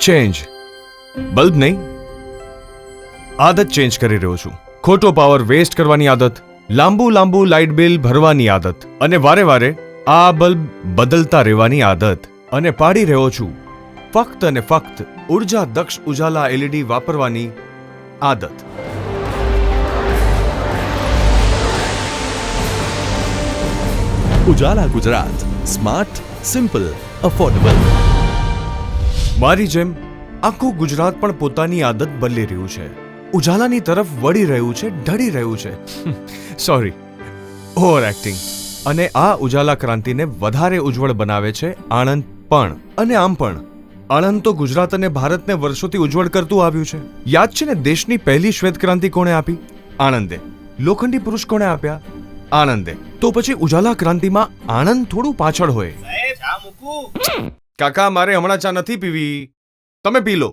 Change. Bulb નહીં, આદત change કરી રહ્યો છું. ખોટો પાવર વેસ્ટ કરવાની આદત, લાંબુ લાઇટ બિલ ભરવાની આદત, અને વારે વારે આ બલ્બ બદલતા રહેવાની આદત. અને પાડી રહ્યો છું ફક્ત અને ફક્ત ઉર્જા દક્ષ ઉજાલા એલઈડી વાપરવાની આદત. Ujala Gujarat, smart, simple, affordable. મારી જેમ આખું ગુજરાત પણ પોતાની આદત બદલી રહ્યું છે, ઉજાલાની તરફ વળી રહ્યું છે, ઢળી રહ્યું છે. Sorry, over acting. અને આ ઉજાલા ક્રાંતિને વધારે ઉજ્જવળ બનાવે છે આણંદ પણ. અને આમ પણ આણંદ તો ગુજરાત અને ભારતને વર્ષોથી ઉજ્જવળ કરતું આવ્યું છે. યાદ છે ને દેશની પહેલી શ્વેત ક્રાંતિ કોણે આપી? આણંદે. લોખંડી પુરુષ કોણે આપ્યા? આણંદે. તો પછી ઉજાલા ક્રાંતિમાં આણંદ થોડું પાછળ હોય. કાકા, મારે હમણાં ચા નથી પીવી, તમે પી લો.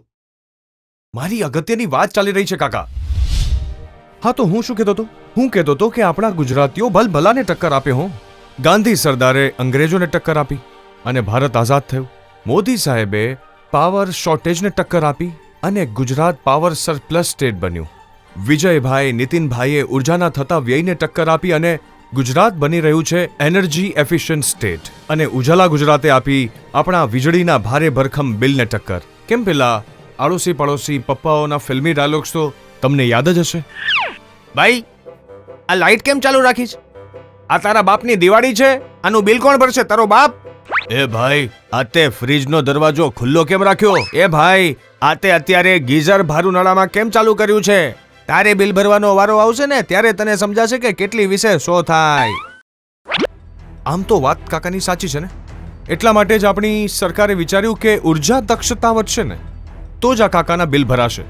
મારી અગત્યની વાત ચાલી રહી છે કાકા. હા, તો હું શું કહેતો હતો? હું કહેતો હતો કે આપણા ગુજરાતીઓ ભલભલાને ટક્કર આપે હો. ગાંધી સરદારે અંગ્રેજોને ટક્કર આપી અને ભારત આઝાદ થયું. મોદી સાહેબે પાવર શોર્ટેજને ટક્કર આપી અને ગુજરાત પાવર સરપ્લસ સ્ટેટ બન્યું. વિજયભાઈ, નીતિનભાઈએ ઉર્જાના થતા વ્યયને ટક્કર આપી અને ગુજરાત બની રહ્યું છે એનર્જી એફિશિયન્ટ સ્ટેટ. અને ઉજાલા ગુજરાતે આપી આપણા વીજળીના ભારે ભરખમ બિલને ટક્કર. કેમ પેલા આડોશી પડોશી પપ્પાઓના ફિલ્મી ડાયલોગ્સ તો તમને યાદ જ હશે. ભાઈ, આ લાઈટ કેમ ચાલુ રાખી છે? આ તારા બાપની દિવાળી છે, આનું બિલ કોણ ભરશે? તારો બાપ? એ ભાઈ, આતે ફ્રીજનો દરવાજો ખુલ્લો કેમ રાખ્યો? એ ભાઈ, આતે અત્યારે ગીઝર ભારુનાળામાં કેમ ચાલુ કર્યું છે? તારે બિલ ભરવાનો વારો આવશે ને ત્યારે તને સમજાશે કે કેટલી વિશે શો થાય. આમ તો વાત કાકાની સાચી છે ને. એટલા માટે જ આપણી સરકારે વિચાર્યું કે ઉર્જા દક્ષતા વધશે ને તો જ આ કાકાના બિલ ભરાશે.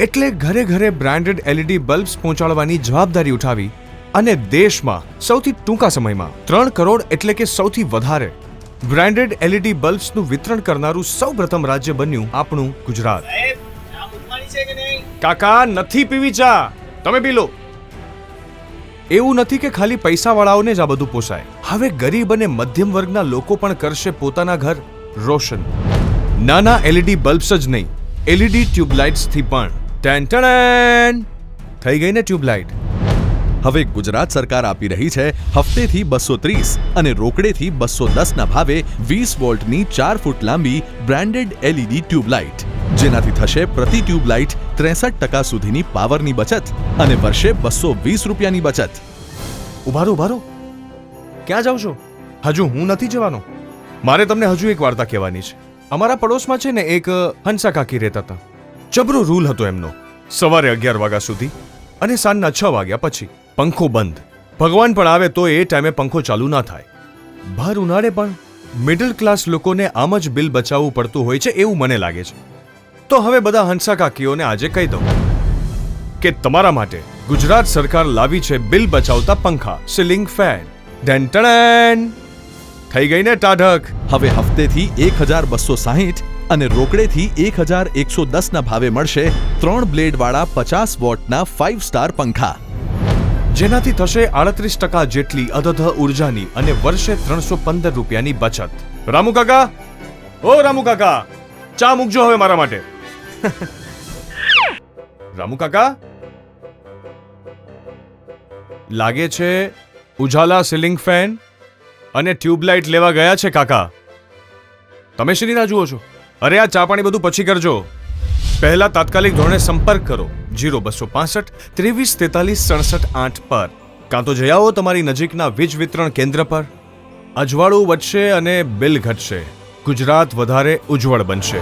એટલે ઘરે ઘરે બ્રાન્ડેડ એલઈડી બલ્બ્સ પહોંચાડવાની જવાબદારી ઉઠાવી અને દેશમાં સૌથી ટૂંકા સમયમાં 3 કરોડ એટલે કે સૌથી વધારે બ્રાન્ડેડ એલઈડી બલ્બ્સનું વિતરણ કરનારું સૌપ્રથમ રાજ્ય બન્યું આપણું ગુજરાત. કાકા, નથી પીવી ચા, તમે પી લો. એવું નથી કે ખાલી પૈસાવાળાઓને જ આ બધું પોસાય. હવે ગરીબ અને મધ્યમ વર્ગના લોકો પણ કરશે પોતાના ઘર રોશન. નાના એલઈડી બલ્બ્સ જ નહીં, એલઈડી ટ્યુબલાઇટ્સથી પણ. ટેન થઈ ગઈ ને ટ્યુબલાઇટ. હવે ગુજરાત સરકાર આપી રહી છે હફતેથી 230 અને રોકડેથી 210 ના ભાવે 20 વોલ્ટની 4 ફૂટ લાંબી બ્રાન્ડેડ એલઈડી ટ્યુબલાઇટ, જેનાથી થશે પ્રતિ ટ્યુબલાઇટ 63% સુધીની પાવરની બચત અને વર્ષે 220 રૂપિયાની બચત. ઉભારો, ક્યાં જાવ છો? હજુ હું નથી જવાનો. મારે તમને હજુ એક વાર્તા કહેવાની છે. અમારા પડોશમાં છે ને એક હંસા કાકી રહેતા હતા. જબરો રૂલ હતો એમનો. સવારે 11 વાગ્યા સુધી અને સાંજના 6 વાગ્યા પછી પંખો બંધ. ભગવાન પણ આવે તો એ ટાઈમે પંખો ચાલુ ના થાય. ભર ઉનાળે પણ મિડલ ક્લાસ લોકોને આમ જ બિલ બચાવવું પડતું હોય છે એવું મને લાગે છે. તો હવે બધા હંસા કાકીઓને આજે કહી દઉં કે તમારા માટે ગુજરાત સરકાર લાવી છે બિલ બચાવતા પંખા, સીલિંગ ફેન. ઢેન્ટણ થઈ ગઈ ને ટાઢક. હવે હફતેથી 1260 અને રોકડેથી 1110 ના ભાવે મળશે 3 બ્લેડ વાળા 50 વોટના 5 સ્ટાર પંખા, જેનાથી થશે 38% જેટલી અધધ ઉર્જાની અને વર્ષે 315 રૂપિયાની બચત. રામુ કાકા, ઓ રામુ કાકા, ચા મૂકજો હવે મારા માટે. રામુ કાકા, લાગે છે ઉજાલા સીલિંગ ફેન અને ટ્યુબલાઇટ લેવા ગયા છે કાકા. તમે શેની રાહ જુઓ છો? અરે આ ચા પાણી બધું પછી કરજો. પહેલા તાત્કાલિક ધોરણે સંપર્ક કરો 0265 23 43 67 8 પર, કાં તો જઈ આવો તમારી નજીકના વીજ વિતરણ કેન્દ્ર પર. અજવાળું વધશે અને બિલ ઘટશે. ગુજરાત વધારે ઉજ્જવળ બનશે.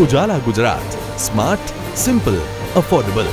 Ujala Gujarat, smart, simple, affordable.